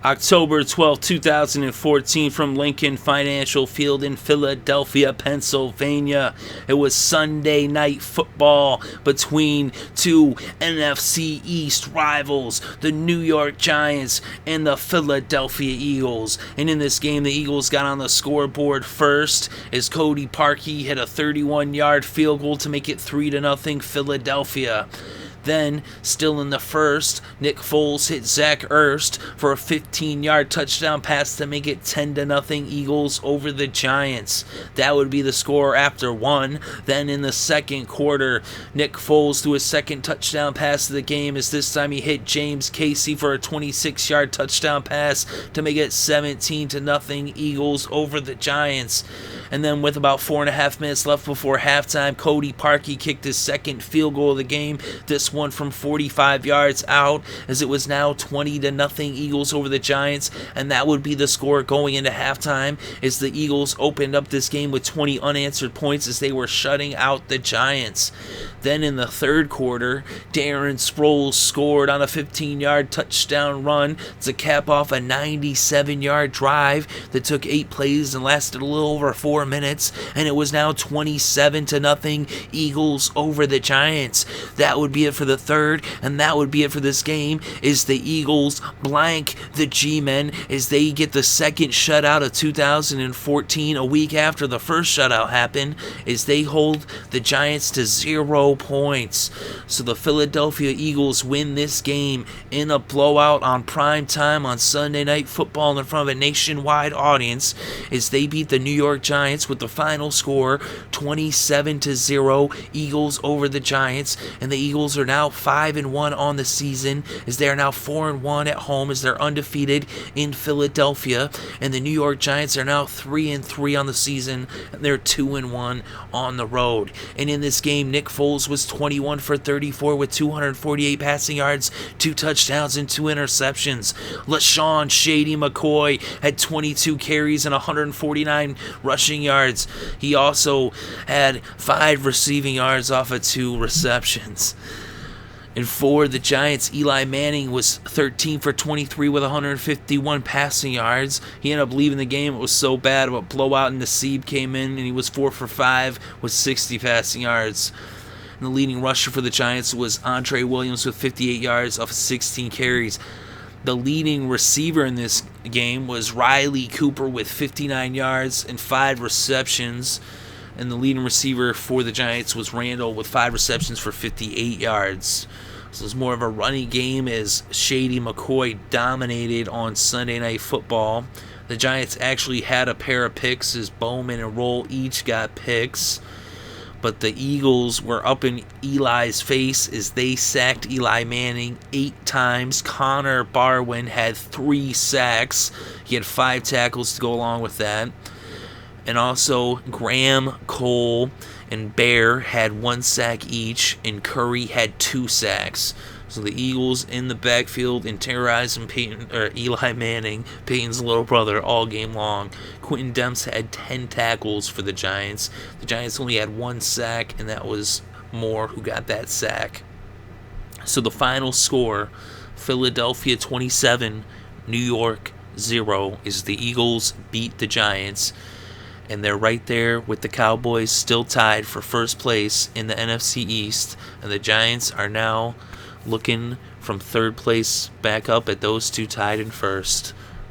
October 12, 2014, from Lincoln Financial Field in Philadelphia, Pennsylvania. It was Sunday night football between two NFC East rivals, the New York Giants and the Philadelphia Eagles. And in this game, the Eagles got on the scoreboard first as Cody Parkey hit a 31-yard field goal to make it 3-0 Philadelphia. Then, still in the first, Nick Foles hit Zach Ertz for a 15-yard touchdown pass to make it 10-0 Eagles over the Giants. That would be the score after one. Then in the second quarter, Nick Foles threw his second touchdown pass of the game, as this time he hit James Casey for a 26-yard touchdown pass to make it 17-0 Eagles over the Giants. And then with about 4.5 minutes left before halftime, Cody Parkey kicked his second field goal of the game, this one from 45 yards out, as it was now 20-0 Eagles over the Giants, and that would be the score going into halftime, as the Eagles opened up this game with 20 unanswered points as they were shutting out the Giants. Then in the third quarter, Darren Sproles scored on a 15-yard touchdown run to cap off a 97-yard drive that took 8 plays and lasted a little over 4 minutes, and it was now 27-0 Eagles over the Giants. That would be it for the third, and that would be it for this game, is the Eagles blank the G-Men as they get the second shutout of 2014, a week after the first shutout happened, as they hold the Giants to 0 points. So the Philadelphia Eagles win this game in a blowout on prime time on Sunday Night Football in front of a nationwide audience, as they beat the New York Giants with the final score 27-0 Eagles over the Giants, and the Eagles are now 5-1 on the season, as they are now 4-1 at home as they're undefeated in Philadelphia, and the New York Giants are now 3-3 on the season, and they're 2-1 on the road. And in this game, Nick Foles was 21 for 34 with 248 passing yards, 2 touchdowns, and 2 interceptions. LeSean "Shady" McCoy had 22 carries and 149 rushing yards. He also had 5 receiving yards off of 2 receptions. And for the Giants, Eli Manning was 13 for 23 with 151 passing yards. He ended up leaving the game. It was so bad, but blowout, and Nassib came in, and he was 4 for 5 with 60 passing yards. And the leading rusher for the Giants was Andre Williams with 58 yards off of 16 carries. The leading receiver in this game was Riley Cooper with 59 yards and 5 receptions. And the leading receiver for the Giants was Randle with 5 receptions for 58 yards. So it was more of a running game as Shady McCoy dominated on Sunday Night Football. The Giants actually had a pair of picks as Bowman and Roll each got picks. But the Eagles were up in Eli's face as they sacked Eli Manning 8 times. Connor Barwin had 3 sacks. He had 5 tackles to go along with that. And also Graham, Cole, and Bear had 1 sack each, and Curry had 2 sacks. So the Eagles in the backfield and terrorizing Eli Manning, Peyton's little brother, all game long. Quentin Demps had 10 tackles for the Giants. The Giants only had 1 sack, and that was Moore who got that sack. So the final score, Philadelphia 27, New York 0, is the Eagles beat the Giants. And they're right there with the Cowboys, still tied for first place in the NFC East. And the Giants are now looking from third place back up at those two tied in first.